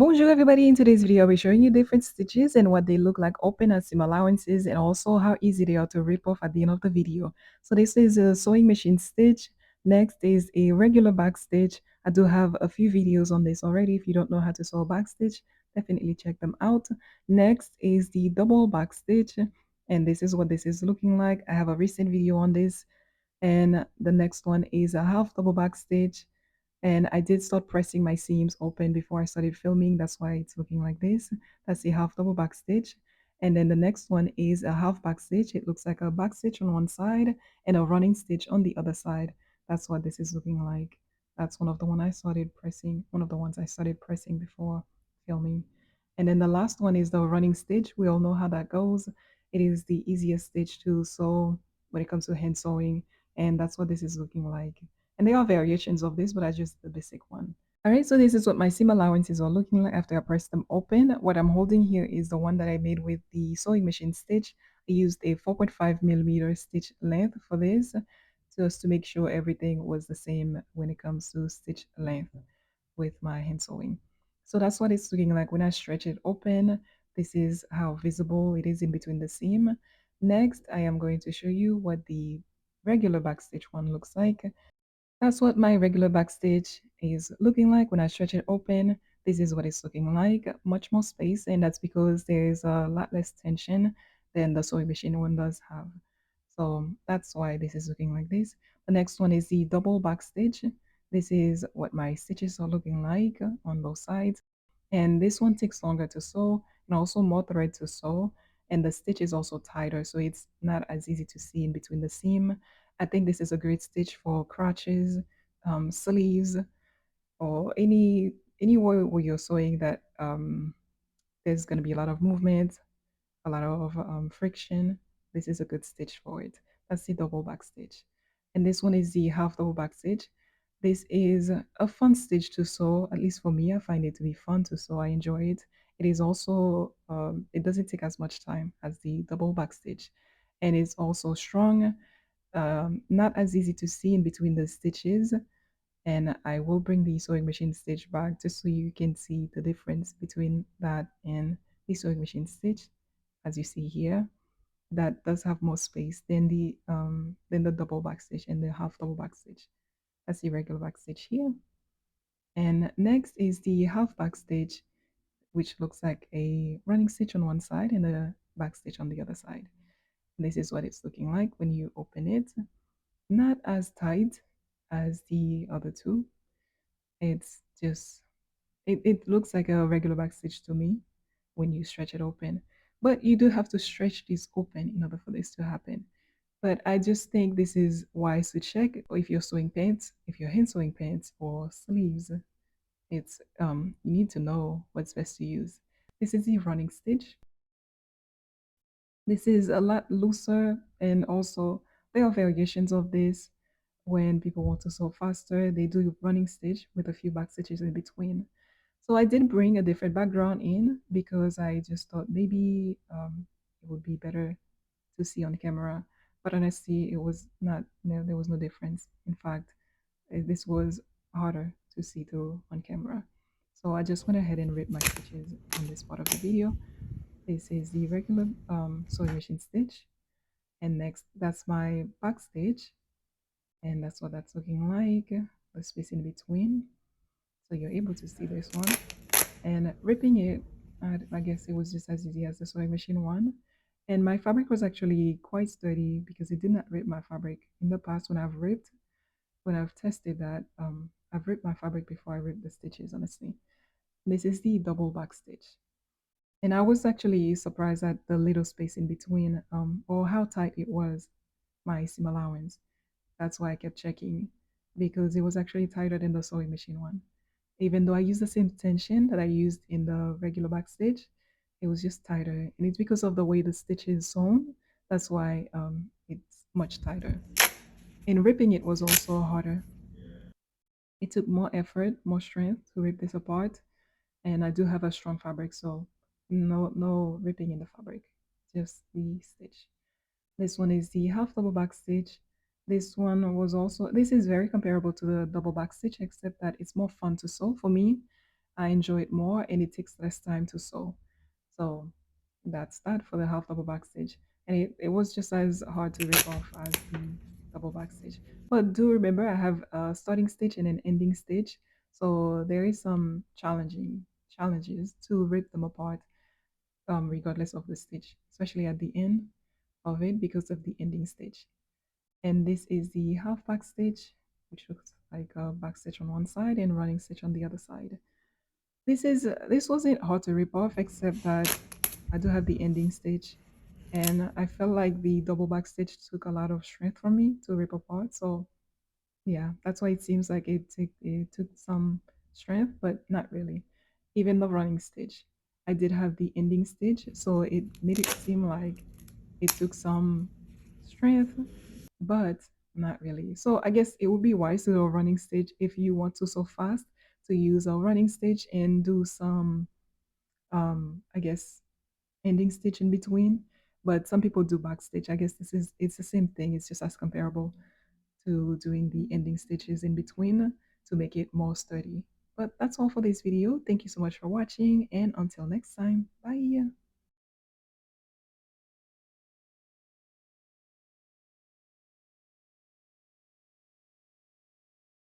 Bonjour everybody, in today's video I'll be showing you different stitches and what they look like open as seam allowances and also how easy they are to rip off at the end of the video. So this is a sewing machine stitch. Next is a regular back stitch. I do have a few videos on this already. If you don't know how to sew a back stitch, definitely check them out. Next is the double back stitch, and this is what this is looking like. I have a recent video on this. And the next one is a half double back stitch, and I did start pressing my seams open before I started filming. That's why it's looking like this. That's a half double back stitch. And then the next one is a half back stitch. It looks like a back stitch on one side and a running stitch on the other side. That's what this is looking like. That's one of the ones I started pressing before filming. And then the last one is the running stitch. We all know how that goes. It is the easiest stitch to sew when it comes to hand sewing. And that's what this is looking like. And there are variations of this, but I just the basic one. All right, so this is what my seam allowances are looking like after I press them open. What I'm holding here is the one that I made with the sewing machine stitch. I used a 4.5 millimeter stitch length for this, just to make sure everything was the same when it comes to stitch length with my hand sewing. So that's what it's looking like when I stretch it open. This is how visible it is in between the seam. Next, I am going to show you what the regular backstitch one looks like. That's what my regular backstitch is looking like when I stretch it open. This is what it's looking like, much more space, and that's because there's a lot less tension than the sewing machine one does have. So that's why this is looking like this. The next one is the double backstitch. This is what my stitches are looking like on both sides. And this one takes longer to sew and also more thread to sew. And the stitch is also tighter, so it's not as easy to see in between the seam. I think this is a great stitch for crotches, sleeves, or anywhere where you're sewing that there's going to be a lot of movement, a lot of friction. This is a good stitch for it. That's the double back stitch. And this one is the half double back stitch. This is a fun stitch to sew, at least for me. I find it to be fun to sew. I enjoy it. It is also, it doesn't take as much time as the double back stitch. And it's also strong, not as easy to see in between the stitches. And I will bring the sewing machine stitch back just so you can see the difference between that and the sewing machine stitch. As you see here, that does have more space than the double back stitch and the half double back stitch. That's the regular back stitch here. And next is the half back stitch, which looks like a running stitch on one side and a back stitch on the other side. And this is what it's looking like when you open it. Not as tight as the other two. It's just it looks like a regular back stitch to me when you stretch it open. But you do have to stretch this open in order for this to happen. But I just think this is wise to check if you're sewing pants, if you're hand sewing pants or sleeves. It's you need to know what's best to use. This is the running stitch. This is a lot looser, and also there are variations of this. When people want to sew faster, they do running stitch with a few back stitches in between. So I did bring a different background in because I just thought maybe it would be better to see on camera. But honestly, it was not, no, there was no difference. In fact, this was harder to see through on camera. So I just went ahead and ripped my stitches on this part of the video. This is the regular sewing machine stitch. And next, that's my back stitch. And that's what that's looking like. The space in between. So you're able to see this one. And ripping it, I guess it was just as easy as the sewing machine one. And my fabric was actually quite sturdy because it did not rip my fabric. In the past, when I've tested that, I've ripped my fabric before I ripped the stitches, honestly. This is the double back stitch. And I was actually surprised at the little space in between, or how tight it was, my seam allowance. That's why I kept checking, because it was actually tighter than the sewing machine one. Even though I used the same tension that I used in the regular back stitch, it was just tighter. And it's because of the way the stitch is sewn. That's why it's much tighter. And ripping it was also harder. It took more effort, more strength to rip this apart. And I do have a strong fabric, so no ripping in the fabric, just the stitch. This one is the half double back stitch. This one was also, this is very comparable to the double back stitch, except that it's more fun to sew for me. I enjoy it more and it takes less time to sew. So that's that for the half double backstitch. And it was just as hard to rip off as the double backstitch. But do remember I have a starting stitch and an ending stitch. So there is some challenges to rip them apart regardless of the stitch, especially at the end of it because of the ending stitch. And this is the half back stitch, which looks like a back stitch on one side and running stitch on the other side. This wasn't hard to rip off, except that I do have the ending stitch, and I felt like the double back stitch took a lot of strength from me to rip apart. So yeah, that's why it seems like it took some strength, but not really. Even the running stitch, I did have the ending stitch, so it made it seem like it took some strength, but not really. So I guess it would be wise to do a running stitch if you want to so fast to use a running stitch and do some I guess ending stitch in between. But some people do back stitch. I guess it's the same thing. It's just as comparable to doing the ending stitches in between to make it more sturdy. But that's all for this video. Thank you so much for watching, and until next time, bye.